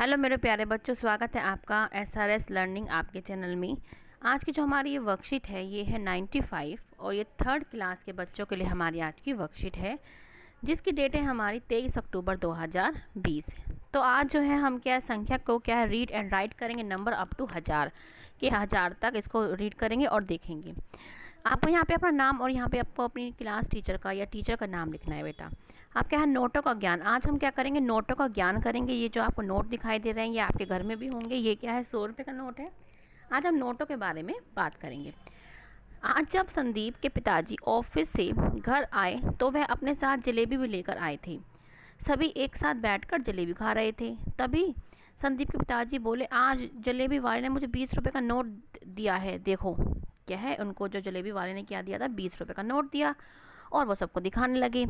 Hello मेरे प्यारे बच्चों, स्वागत है आपका एसआरएस लर्निंग आपके चैनल में। आज की जो हमारी ये वर्कशीट है ये है 95 और ये थर्ड क्लास के बच्चों के लिए हमारी आज की वर्कशीट है, जिसकी डेट है हमारी 23 अक्टूबर 2020। तो आज जो है हम क्या है संख्या को क्या है रीड एंड राइट करेंगे, नंबर अप टू 1000 के 1000 तक इसको रीड करेंगे और देखेंगे। आपको यहाँ पे अपना नाम और यहाँ पे आपको अपनी क्लास टीचर का या टीचर का नाम लिखना है बेटा। आपके यहाँ नोटों का ज्ञान, आज हम क्या करेंगे नोटों का ज्ञान करेंगे। ये जो आपको नोट दिखाई दे रहे हैं ये आपके घर में भी होंगे। ये क्या है 100 रुपये का नोट है। आज हम नोटों के बारे में बात करेंगे। आज जब संदीप के पिताजी ऑफिस से घर आए तो वह अपने साथ जलेबी भी लेकर आए थे। सभी एक साथ बैठकर जलेबी खा रहे थे। तभी संदीप के पिताजी बोले, आज जलेबी वाले ने मुझे 20 रुपये का नोट दिया है। देखो क्या है, उनको जो जलेबी वाले ने क्या दिया था, 20 रुपये का नोट दिया और वो सबको दिखाने लगे।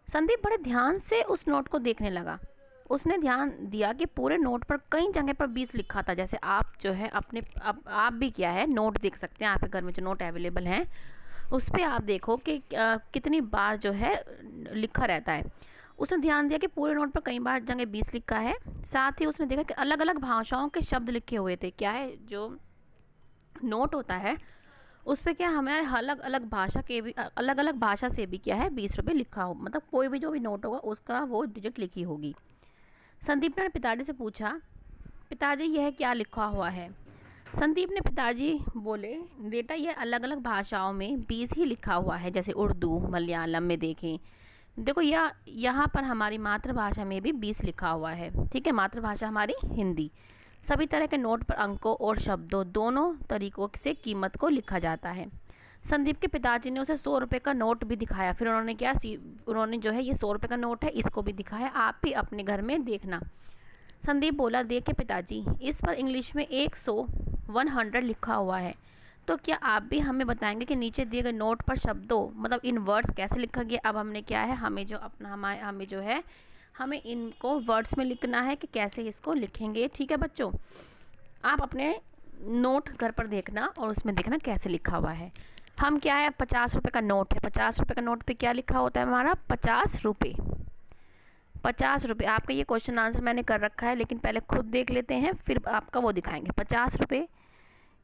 संदीप बड़े ध्यान से उस नोट को देखने लगा। उसने ध्यान दिया कि पूरे नोट पर कई जगह पर 20 लिखा था। जैसे आप जो है अपने आप भी क्या है नोट देख सकते हैं, आपके घर में जो नोट अवेलेबल हैं उस पर आप देखो कि कितनी बार जो है लिखा रहता है। उसने ध्यान दिया कि पूरे नोट पर कई बार जगह 20 लिखा है। साथ ही उसने देखा कि अलग अलग भाषाओं के शब्द लिखे हुए थे। क्या है जो नोट होता है उस पर क्या हमारे अलग अलग भाषा के भी अलग अलग भाषा से भी क्या है 20 रुपये लिखा हो, मतलब कोई भी जो भी नोट होगा उसका वो डिजिट लिखी होगी। संदीप ने पिताजी से पूछा, पिताजी यह क्या लिखा हुआ है। संदीप ने पिताजी बोले, बेटा ये अलग अलग भाषाओं में 20 ही लिखा हुआ है। जैसे उर्दू मलयालम में देखें, देखो यहाँ पर हमारी मातृभाषा में भी 20 लिखा हुआ है। ठीक है, मातृभाषा हमारी हिंदी। सभी तरह के नोट पर अंकों और शब्दों दोनों तरीकों से कीमत को लिखा जाता है। संदीप के पिताजी ने उसे 100 रुपये का नोट भी दिखाया। फिर उन्होंने जो है ये 100 रुपये का नोट है इसको भी दिखाया। आप भी अपने घर में देखना। संदीप बोला, देखिए पिताजी इस पर इंग्लिश में 100 लिखा हुआ है। तो क्या आप भी हमें बताएंगे कि नीचे दिए गए नोट पर शब्दों मतलब इन वर्ड्स कैसे लिखा गया। अब हमने क्या है हमें जो है हमें इनको वर्ड्स में लिखना है कि कैसे इसको लिखेंगे। ठीक है बच्चों, आप अपने नोट घर पर देखना और उसमें देखना कैसे लिखा हुआ है। हम क्या है 50 रुपये का नोट है। 50 रुपये का नोट पे क्या लिखा होता है हमारा 50 रुपये। 50 रुपये आपका ये क्वेश्चन आंसर मैंने कर रखा है, लेकिन पहले खुद देख लेते हैं फिर आपका वो दिखाएंगे। 50 रुपये।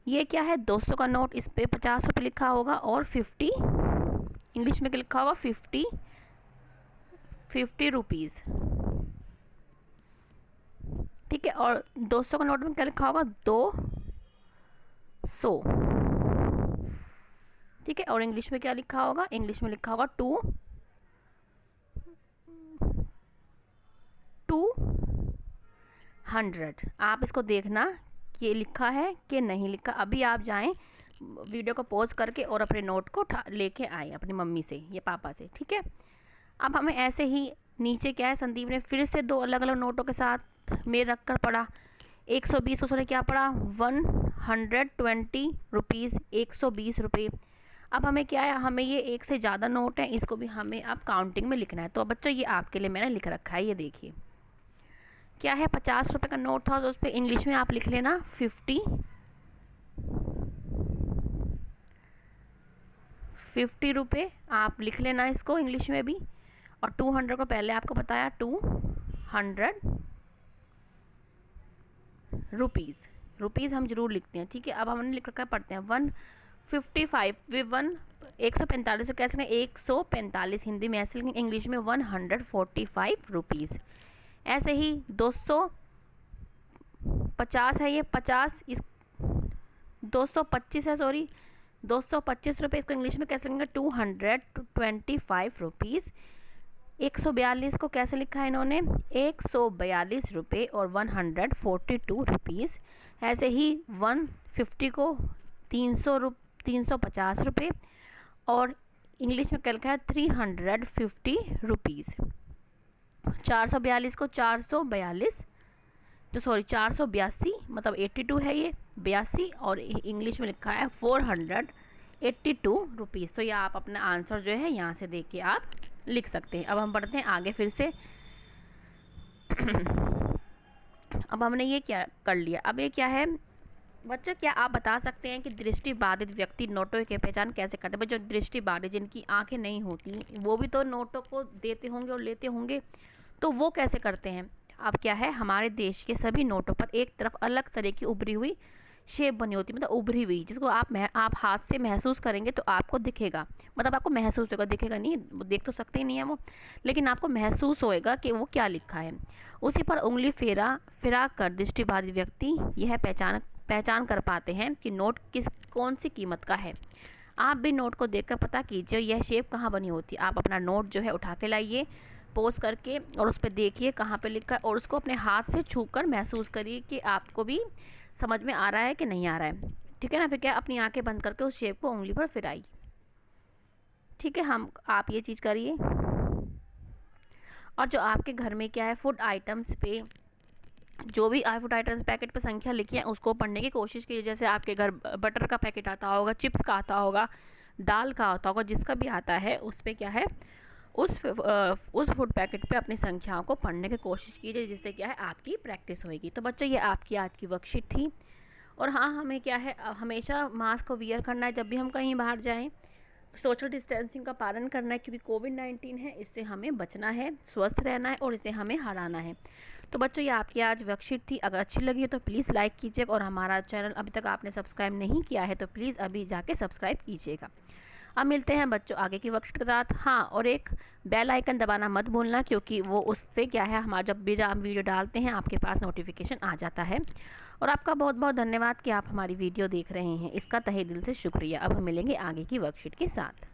ये क्या है 200 का नोट, इस पर 50 रुपये लिखा होगा और 50 इंग्लिश में लिखा होगा 50 रुपीज़। ठीक है, और 200 का नोट में क्या लिखा होगा 200। ठीक है, और इंग्लिश में क्या लिखा होगा, इंग्लिश में लिखा होगा 200। आप इसको देखना ये लिखा है कि नहीं लिखा। अभी आप जाएं वीडियो को पॉज करके और अपने नोट को लेके आए अपनी मम्मी से या पापा से। ठीक है, अब हमें ऐसे ही नीचे क्या है संदीप ने फिर से दो अलग अलग नोटों के साथ में रख कर पढ़ा। 120 उसने क्या पढ़ा 120 रुपीज़, 120 रुपये। अब हमें क्या है हमें ये एक से ज़्यादा नोट है, इसको भी हमें अब काउंटिंग में लिखना है। तो बच्चों ये आपके लिए मैंने लिख रखा है, ये देखिए क्या है 50 रुपये का नोट था तो उस पर इंग्लिश में आप लिख लेना 50 रुपये आप लिख लेना इसको इंग्लिश में भी। और 200 को पहले आपको बताया 200 रुपीज़ हम जरूर लिखते हैं। ठीक है, अब हमने लिख रखा है पढ़ते हैं 155 145 कैसे 145 हिंदी में ऐसे लिखेंगे, इंग्लिश में 145 रुपीज़। ऐसे ही 250 है, ये 50 इस 225 है, सॉरी 225 रुपये, इसको इंग्लिश में कैसे लिखेंगे 225 रुपीज़। 142 को कैसे लिखा है इन्होंने 142 रुपये और 142 रुपीज़। ऐसे ही 150 को 350 रुपये और इंग्लिश में क्या लिखा है 350 रुपीज़। 442 को 482 मतलब 82 है ये 82 और इंग्लिश में लिखा है 482 रुपीज़। तो ये आप अपना आंसर जो है यहाँ से देख के आप लिख सकते हैं। अब हम बढ़ते हैं आगे फिर से। अब हमने ये क्या कर लिया, अब ये क्या है बच्चों, क्या आप बता सकते हैं कि दृष्टिबाधित व्यक्ति नोटों की पहचान कैसे करते हैं। जो दृष्टिबाधित जिनकी आंखें नहीं होती वो भी तो नोटों को देते होंगे और लेते होंगे, तो वो कैसे करते हैं। अब क्या है, हमारे देश के सभी नोटों पर एक तरफ अलग तरह की उभरी हुई शेप बनी होती है, मतलब उभरी हुई, जिसको आप हाथ से महसूस करेंगे तो आपको दिखेगा, मतलब आपको महसूस होगा, दिखेगा नहीं, देख तो सकते ही नहीं है वो, लेकिन आपको महसूस होएगा कि वो क्या लिखा है। उसी पर उंगली फिरा कर दृष्टिबाधित व्यक्ति यह पहचान कर पाते हैं कि नोट कौन सी कीमत का है। आप भी नोट को देखकर पता कीजिए यह शेप कहाँ बनी होती है। आप अपना नोट जो है उठा के लाइए पोज करके, और उस पर देखिए कहाँ पे लिखा है, और उसको अपने हाथ से छूकर महसूस करिए कि आपको भी समझ में आ रहा है कि नहीं आ रहा है। ठीक है ना। फिर क्या, अपनी आंखें बंद करके उस शेप को उंगली पर फिराइए। ठीक है, आप ये चीज़ करिए। और जो आपके घर में क्या है, फूड आइटम्स पे जो भी फूड आइटम्स पैकेट पे संख्या लिखी है उसको पढ़ने की कोशिश कीजिए। जैसे आपके घर बटर का पैकेट आता होगा, चिप्स का आता होगा, दाल का आता होगा, जिसका भी आता है उस पर क्या है, उस फूड पैकेट पे अपनी संख्याओं को पढ़ने की कोशिश कीजिए, जिससे क्या है आपकी प्रैक्टिस होएगी। तो बच्चों, ये आपकी आज की वर्कशीट थी। और हाँ, हमें क्या है, हमेशा मास्क को वियर करना है जब भी हम कहीं बाहर जाएं, सोशल डिस्टेंसिंग का पालन करना है, क्योंकि कोविड-19 है, इससे हमें बचना है, स्वस्थ रहना है और इसे हमें हराना है। तो बच्चों, ये आपकी आज वर्कशीट थी। अगर अच्छी लगी हो तो प्लीज़ लाइक कीजिएगा, और हमारा चैनल अभी तक आपने सब्सक्राइब नहीं किया है तो प्लीज़ अभी जाके सब्सक्राइब कीजिएगा। अब मिलते हैं बच्चों आगे की वर्कशीट के साथ। हाँ, और एक बेल आइकन दबाना मत भूलना, क्योंकि वो उससे क्या है, हमारा जब भी हम वीडियो डालते हैं आपके पास नोटिफिकेशन आ जाता है। और आपका बहुत बहुत धन्यवाद कि आप हमारी वीडियो देख रहे हैं, इसका तहे दिल से शुक्रिया। अब हम मिलेंगे आगे की वर्कशीट के साथ।